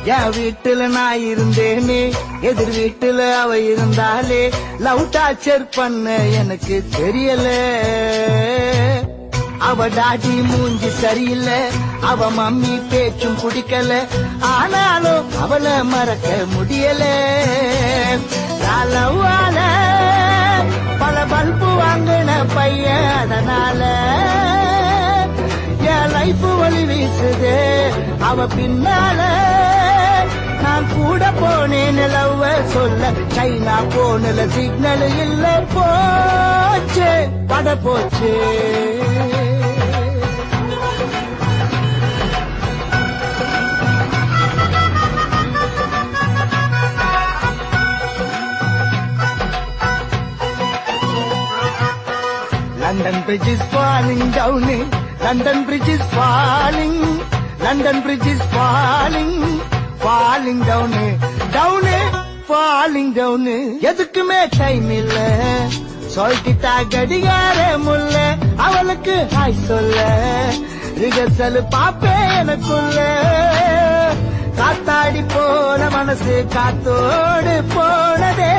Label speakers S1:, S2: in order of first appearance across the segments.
S1: என் வீட்டுல நான் இருந்தேனே, எதிர் வீட்டுல அவ இருந்தாலே, லவ் டார்ச்சர் பண்ண எனக்கு தெரியல. அவ டாடி மூஞ்சி சரியில்லை, அவ மம்மி பேச்சும் பிடிக்கல, ஆனாலும் அவளை மறக்க முடியல. லவ்வால பல பல்பு வாங்கின பையன், அதனால என் லைஃப் வழி வீசுது அவ பின்னால. நான் கூட போனேன் லவ் சொல்ல, சைனா போனல சிக்னல் இல்ல, போச்சு பட போச்சு. London Bridge is falling down, London Bridge is falling, London Bridge is falling, falling down, down, falling down. எதுக்குமே டைம் இல்ல, சொல்லிட்டா கடிகார முல்ல, அவளுக்கு ஹாய் சொல்ல, ரிகர்சல் பாப்பே எனக்குள்ள. காத்தாடி போன மனசு காத்தோடு போனதே,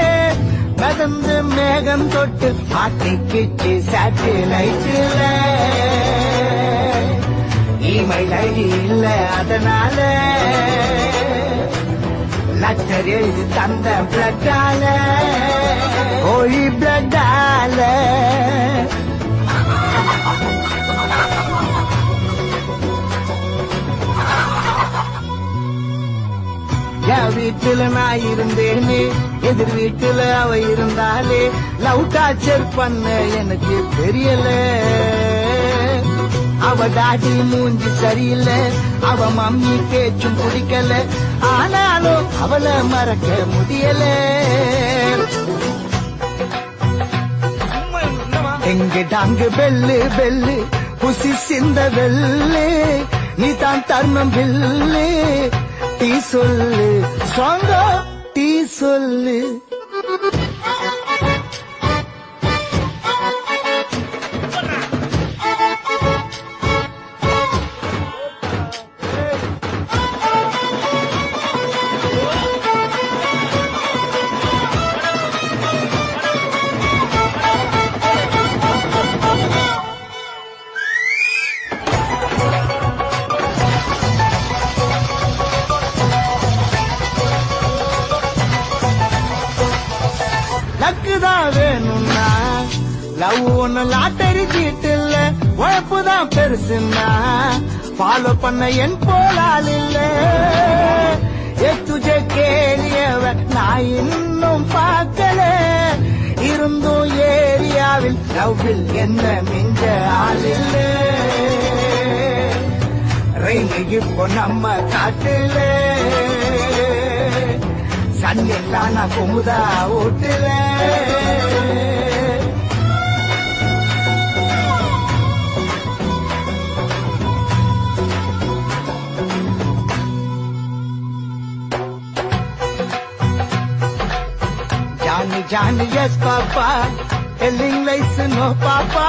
S1: மதந்து மேகம் தொட்டு மாட்டிக்கிச்சு சேட்டலைட்ல. இமெயில் ஐடி இல்ல, அதனால லெட்டர் எழுதி தந்த பிளட்டால, ஓய் பிளட்டால. என் வீட்டுல நான் இருந்தேனே, எதிர் வீட்டுல அவ இருந்தாலே, லவ் டார்ச்சர் பண்ண எனக்கு தெரியல. அவ டாடி மூஞ்சி சரியில்லை, அவ மம்மி பேச்சும் பிடிக்கல, ஆனாலும் அவளை மறக்க முடியல. எங்க டாங்கு பெல்லு பெல்லு புசி சிந்த வெள்ளு, நீ தான் தர்மம் பில்லு, டீ சொல்லு ஸ்ட்ராங்க டீ சொல்லு. லக்குதான் வேணும்னா லவ் ஒண்ணு லாட்டரி சீட்டு இல்ல, உழைப்புதான் பெருசுன்னா ஃபாலோ பண்ண என் போலால் இல்ல. எத்துஜ கேலியவ நான் இன்னும் பார்க்கல, இருந்தும் ஏரியாவில் லவ்வில் என்ன மிஞ்ச ஆள் இல்ல. ரெய்னு இப்போ நம்ம காட்டுல, சன்னெல்லாம் நான் Kumudha ஓட்டுல. Johnny, Johnny, yes, Papa. Telling lies, no, Papa.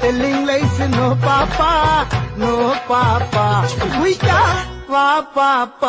S1: Telling lies, no, Papa. No, Papa. We can't, Papa.